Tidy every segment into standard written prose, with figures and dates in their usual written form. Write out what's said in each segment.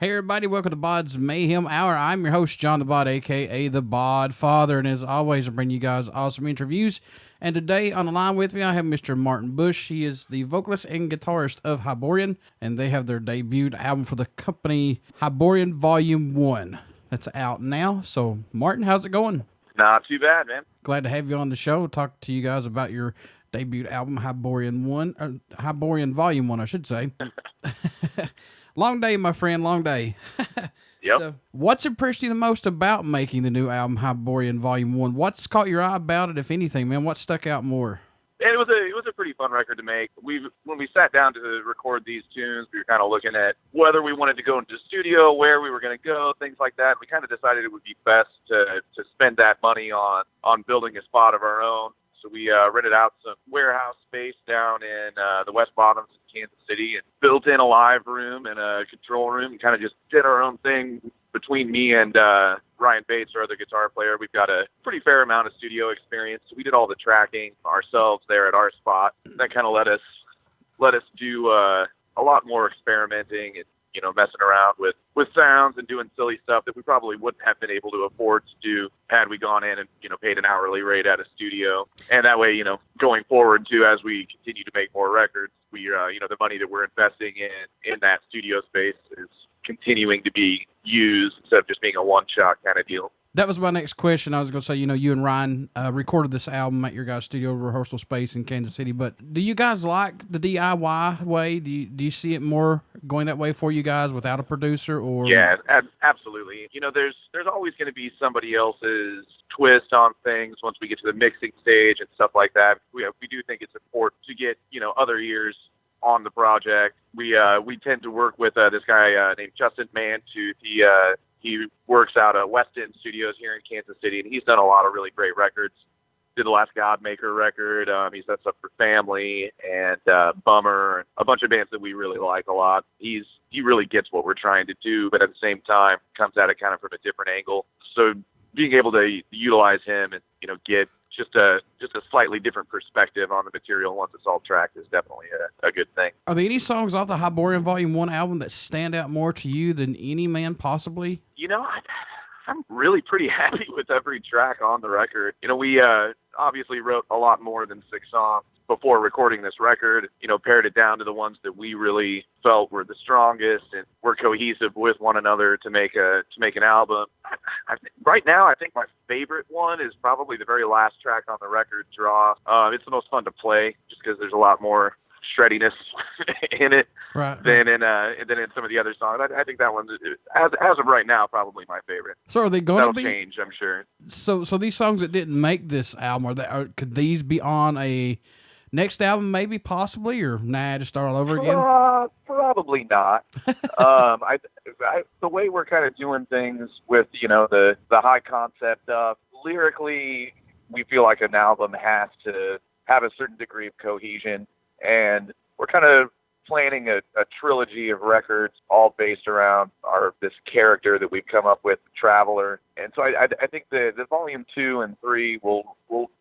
Hey everybody, welcome to BODS Mayhem Hour. I'm your host, John the Bod, aka the Bod Father, and as always, I bring you guys awesome interviews. And today on the line with me, I have Mr. Martin Bush. He is the vocalist and guitarist of Hyborian, and they have their debut album for the company, Hyborian Volume 1. That's out now. So, Martin, how's it going? Not too bad, man. Glad to have you on the show. Talk to you guys about your debut album, Hyborian Volume 1, I should say. Long day, my friend, long day. Yep. So, what's impressed you the most about making the new album, Hyborian Volume 1? What's caught your eye about it, if anything, man? What stuck out more? And it was a pretty fun record to make. When we sat down to record these tunes, we were kind of looking at whether we wanted to go into the studio, where we were going to go, things like that. We kind of decided it would be best to spend that money on building a spot of our own. So we rented out some warehouse space down in the West Bottoms in Kansas City and built in a live room and a control room and kind of just did our own thing between me and Ryan Bates, our other guitar player. We've got a pretty fair amount of studio experience. So we did all the tracking ourselves there at our spot. That kind of let us do a lot more experimenting and, you know, messing around with sounds and doing silly stuff that we probably wouldn't have been able to afford to do had we gone in and, you know, paid an hourly rate at a studio. And that way, you know, going forward too, as we continue to make more records, we, you know, the money that we're investing in that studio space is continuing to be used instead of just being a one-shot kind of deal. That was my next question. I was going to say, you know, you and Ryan recorded this album at your guys' studio rehearsal space in Kansas City, but do you guys like the DIY way? Do you see it more going that way for you guys without a producer? Or Yeah, absolutely. You know, there's always going to be somebody else's twist on things once we get to the mixing stage and stuff like that. We do think it's important to get, you know, other ears on the project. We tend to work with this guy named Justin Mantooth. He works out at West End Studios here in Kansas City, and he's done a lot of really great records. Did the last Godmaker record. He's done stuff for Family and Bummer, a bunch of bands that we really like a lot. He really gets what we're trying to do, but at the same time comes at it kind of from a different angle. So being able to utilize him and, you know, get just a slightly different perspective on the material once it's all tracked is definitely a good thing. Are there any songs off the Hyborian Volume 1 album that stand out more to you than any man possibly? You know, I'm really pretty happy with every track on the record. You know, we obviously wrote a lot more than 6 songs before recording this record, you know, pared it down to the ones that we really felt were the strongest and were cohesive with one another to make an album. Right now, I think my favorite one is probably the very last track on the record, Draw. It's the most fun to play just because there's a lot more shreddiness in it than in some of the other songs. I think that one's, as of right now, probably my favorite. So are they going to be change? I'm sure. So these songs that didn't make this album, could these be on a next album, maybe, possibly, or just start all over again? Probably not. The way we're kind of doing things with, you know, the high concept stuff, lyrically, we feel like an album has to have a certain degree of cohesion, and we're kind of planning a trilogy of records all based around this character that we've come up with, Traveler. And so I think the volume 2 and 3 will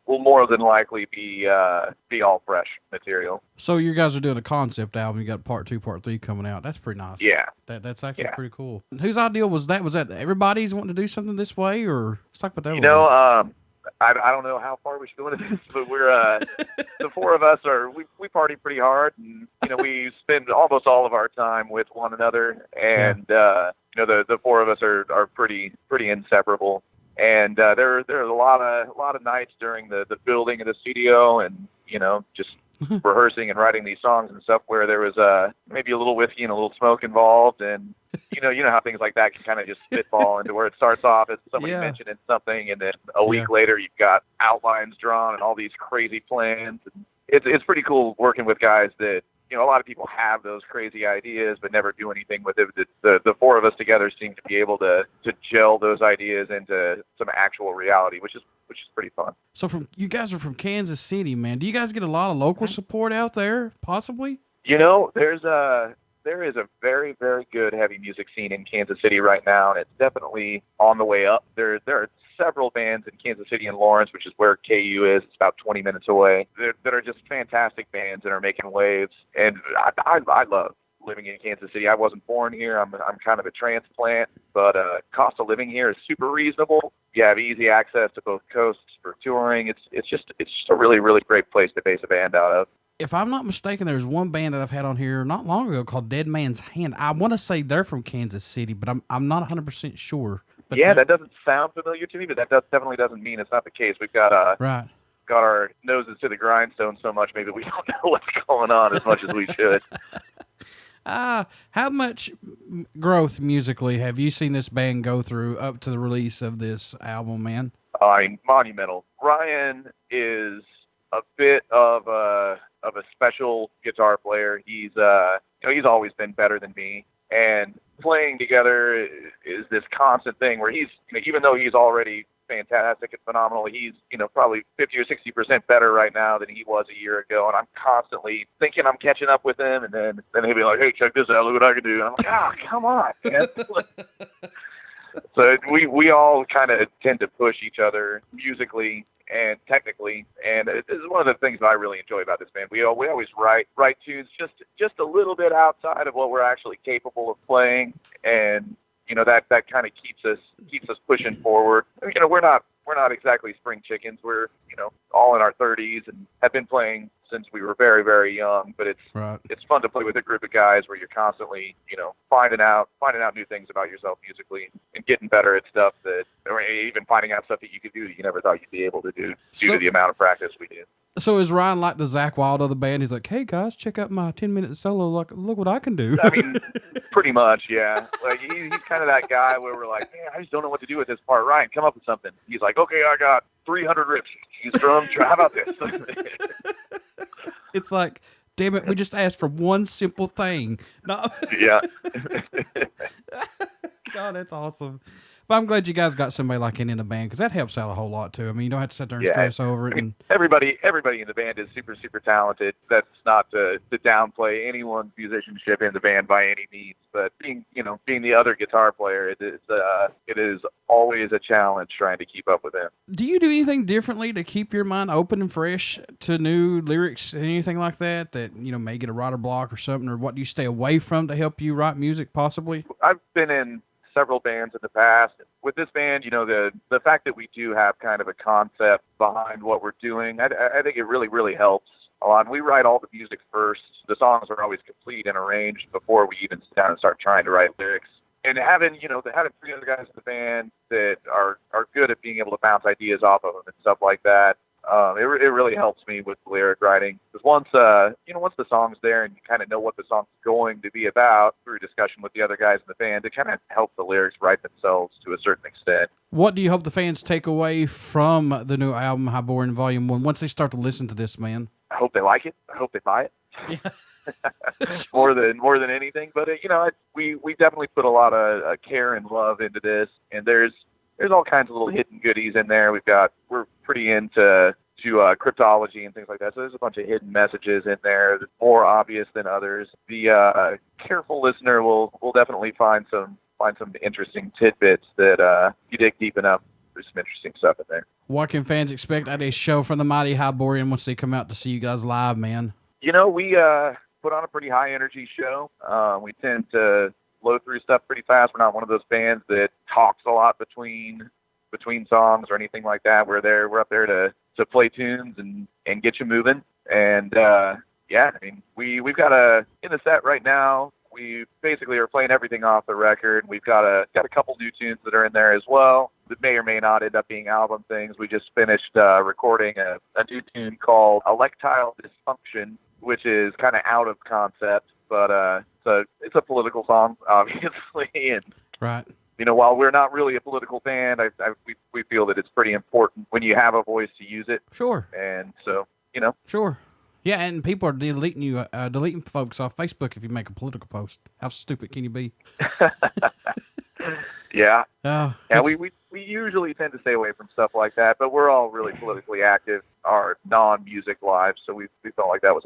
more than likely be all fresh material. So you guys are doing a concept album. You got part 2, part 3 coming out. That's pretty nice. Yeah. That's actually pretty cool. Whose idea was that? Was that everybody's wanting to do something this way, or let's talk about that? You know, I don't know how far we should go into this, but we're the 4 of us we party pretty hard, and, you know, we spend almost all of our time with one another, and you know, the 4 of us are pretty inseparable. And there are a lot of nights during the building of the studio, and, you know, just rehearsing and writing these songs and stuff where there was maybe a little whiskey and a little smoke involved, and you know how things like that can kind of just spitball into where it starts off as somebody mentioning something, and then a week later you've got outlines drawn and all these crazy plans. And it's pretty cool working with guys that, you know, a lot of people have those crazy ideas but never do anything with it. The 4 of us together seem to be able to gel those ideas into some actual reality, which is pretty fun. So you guys are from Kansas City, man. Do you guys get a lot of local support out there, possibly? You know, there is a very, very good heavy music scene in Kansas City right now, and it's definitely on the way up. There are several bands in Kansas City and Lawrence, which is where KU is. It's about 20 minutes away. That are just fantastic bands that are making waves, and I living in Kansas City. I wasn't born here. I'm kind of a transplant, but cost of living here is super reasonable. You have easy access to both coasts for touring. It's just a really, really great place to base a band out of. If I'm not mistaken, there's one band that I've had on here not long ago called Dead Man's Hand. I want to say they're from Kansas City, but I'm not 100% sure. But yeah, that doesn't sound familiar to me, but that definitely doesn't mean it's not the case. We've got right. Got our noses to the grindstone so much, maybe we don't know what's going on as much as we should. How much growth musically have you seen this band go through up to the release of this album, man? I mean, monumental. Ryan is a bit of a special guitar player. He's he's always been better than me, and playing together is this constant thing where he's, even though he's already fantastic and phenomenal, he's probably 50 or 60% better right now than he was a year ago, and I'm constantly thinking I'm catching up with him, and then he'll be like, hey, check this out, look what I can do, and I'm like, come on, man. So we all kind of tend to push each other musically and technically, and this is one of the things that I really enjoy about this band. We always write tunes just a little bit outside of what we're actually capable of playing, and that kind of keeps us pushing forward. We're not exactly spring chickens. We're all in our 30s and have been playing since we were very, very young. But it's fun to play with a group of guys where you're constantly finding out new things about yourself musically and getting better at stuff or even finding out stuff that you could do that you never thought you'd be able to do due to the amount of practice we do. So is Ryan like the Zakk Wylde of the band? He's like, hey guys, check out my 10-minute solo. Look what I can do. I mean, pretty much, yeah. Like he's kind of that guy where we're like, man, I just don't know what to do with this part. Ryan, come up with something. He's like, okay, I got 300 riffs. Use drums. How about this? It's like, damn it, we just asked for one simple thing. No. Yeah. God, that's awesome. But I'm glad you guys got somebody like in the band, because that helps out a whole lot too. I mean, you don't have to sit there and stress over it. I mean, everybody in the band is super, super talented. That's not to downplay anyone's musicianship in the band by any means. But being the other guitar player, it is always a challenge trying to keep up with him. Do you do anything differently to keep your mind open and fresh to new lyrics, anything like that may get a writer block or something, or what do you stay away from to help you write music possibly? I've been in several bands in the past. With this band, the fact that we do have kind of a concept behind what we're doing, I think it really, really helps a lot. And we write all the music first. The songs are always complete and arranged before we even sit down and start trying to write lyrics. And having 3 other guys in the band that are good at being able to bounce ideas off of them and stuff like that, it really helps me with lyric writing. Because once the song's there and you kind of know what the song's going to be about through discussion with the other guys in the band, it kind of helps the lyrics write themselves to a certain extent. What do you hope the fans take away from the new album, Hyborian Volume 1, once they start to listen to this, man? I hope they like it. I hope they buy it. Yeah. more than anything. But we definitely put a lot of care and love into this, and there's all kinds of little hidden goodies in there. We're pretty into cryptology and things like that. So there's a bunch of hidden messages in there that's more obvious than others. The careful listener will definitely find some interesting tidbits that you dig deep enough. There's some interesting stuff in there. What can fans expect at a show from the mighty Hyborian once they come out to see you guys live, man? We put on a pretty high energy show. We tend to blow through stuff pretty fast. We're not one of those bands that talks a lot between songs or anything like that. We're up there to play tunes and get you moving. And we've got in the set right now. We basically are playing everything off the record. We've got a couple new tunes that are in there as well that may or may not end up being album things. We just finished recording a new tune called Electile Dysfunction, which is kind of out of concept, but it's a political song, obviously. And right. While we're not really a political band, we feel that it's pretty important when you have a voice to use it. Sure. And so, Sure. Yeah, and people are deleting folks off Facebook if you make a political post. How stupid can you be? Yeah. We usually tend to stay away from stuff like that, but we're all really politically active, our non-music lives, so we felt like that was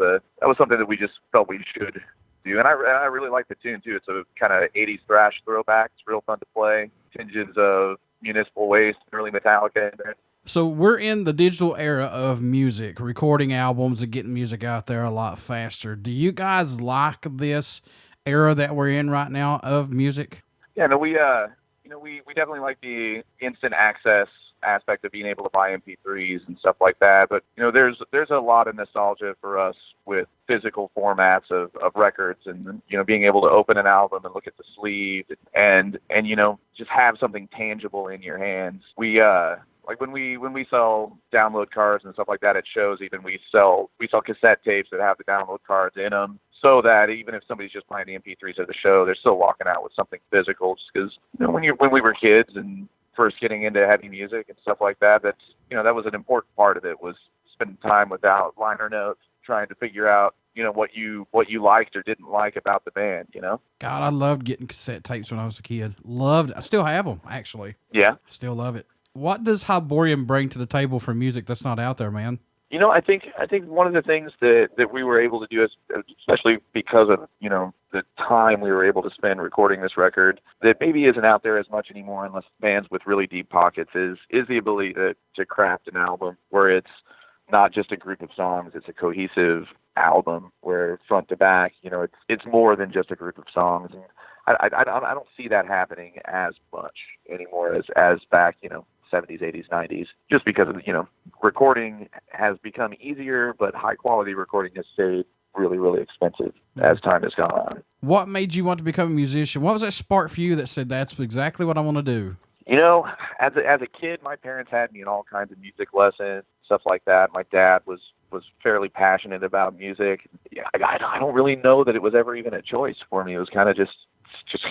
something that we just felt we should do. And I really like the tune too. It's a kind of 80s thrash throwback. It's real fun to play. Tinges of Municipal Waste, early Metallica in there. So we're in the digital era of music, recording albums and getting music out there a lot faster. Do you guys like this era that we're in right now of music? Yeah, no, we definitely like the instant access aspect of being able to buy MP3s and stuff like that. But there's a lot of nostalgia for us with physical formats of records, and being able to open an album and look at the sleeve and just have something tangible in your hands. We like when we sell download cards and stuff like that at shows, even we sell cassette tapes that have the download cards in them, so that even if somebody's just buying the MP3s at the show, they're still walking out with something physical. Just because when we were kids and first getting into heavy music and stuff like that, that was an important part of it, was spending time without liner notes, trying to figure out what you liked or didn't like about the band. God, I loved getting cassette tapes when I was a kid. Loved it. I still have them, actually. Yeah. Still love it. What does Hyborian bring to the table for music that's not out there, man? I think one of the things that we were able to do, especially because of the time we were able to spend recording this record, that maybe isn't out there as much anymore unless bands with really deep pockets, is the ability to craft an album where it's not just a group of songs, it's a cohesive album where front to back, it's more than just a group of songs. And I don't see that happening as much anymore as back, 70s, 80s, 90s, just because of, recording has become easier, but high quality recording has stayed really, really expensive as time has gone on. What made you want to become a musician? What was that spark for you that said, that's exactly what I want to do? As a kid, my parents had me in all kinds of music lessons, stuff like that. My dad was fairly passionate about music. Yeah, I don't really know that it was ever even a choice for me. It was kind of just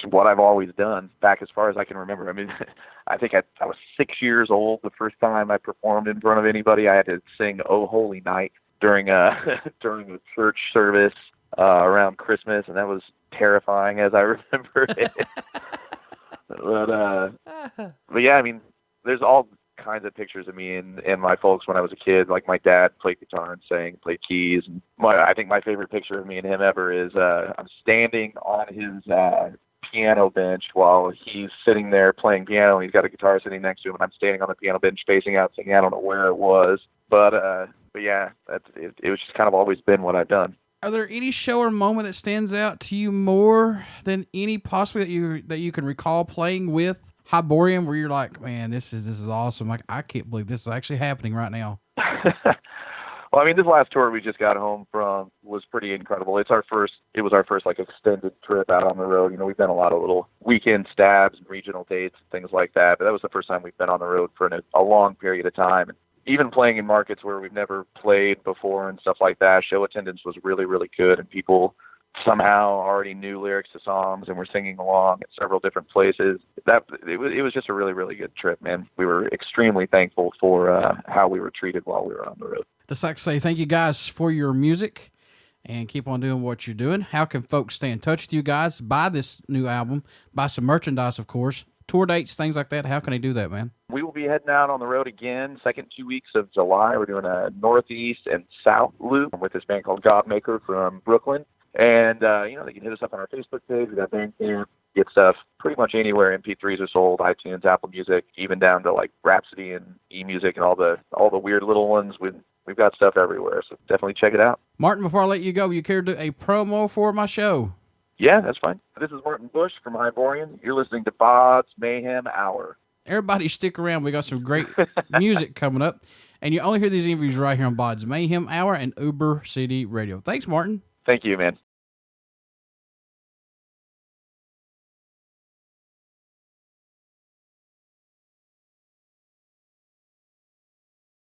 what I've always done back as far as I can remember. I mean, I think I was 6 years old the first time I performed in front of anybody. I had to sing "Oh Holy Night" during a church service around Christmas, and that was terrifying as I remember it. But yeah, I mean, there's all kinds of pictures of me and my folks when I was a kid. Like, my dad played guitar and sang, played keys, and I think my favorite picture of me and him ever is I'm standing on his piano bench while he's sitting there playing piano, and he's got a guitar sitting next to him, and I'm standing on the piano bench facing out singing. I don't know where it was, but yeah, it was just kind of always been what I've done. Are there any show or moment that stands out to you more than any possibly that you can recall playing with Hyborian, where you're like, man, this is awesome. Like, I can't believe this is actually happening right now. Well, I mean, this last tour we just got home from was pretty incredible. It was our first like extended trip out on the road. We've done a lot of little weekend stabs and regional dates and things like that, but that was the first time we've been on the road for a long period of time. And even playing in markets where we've never played before and stuff like that, show attendance was really, really good, and people somehow already knew lyrics to songs and were singing along at several different places. It was just a really, really good trip, man. We were extremely thankful for how we were treated while we were on the road. Just like to say thank you guys for your music and keep on doing what you're doing. How can folks stay in touch with you guys? Buy this new album, buy some merchandise, of course, tour dates, things like that. How can they do that, man? We will be heading out on the road again, second 2 weeks of July. We're doing a northeast and south loop with this band called Godmaker from Brooklyn. And, they can hit us up on our Facebook page. We got Bandcamp, get stuff pretty much anywhere MP3s are sold, iTunes, Apple Music, even down to like Rhapsody and eMusic and all the weird little ones. We've got stuff everywhere, so definitely check it out. Martin, before I let you go, you care to do a promo for my show? Yeah, that's fine. This is Martin Bush from Hyborian. You're listening to BODS Mayhem Hour. Everybody stick around. We got some great music coming up. And you only hear these interviews right here on BODS Mayhem Hour and Uber City Radio. Thanks, Martin. Thank you, man.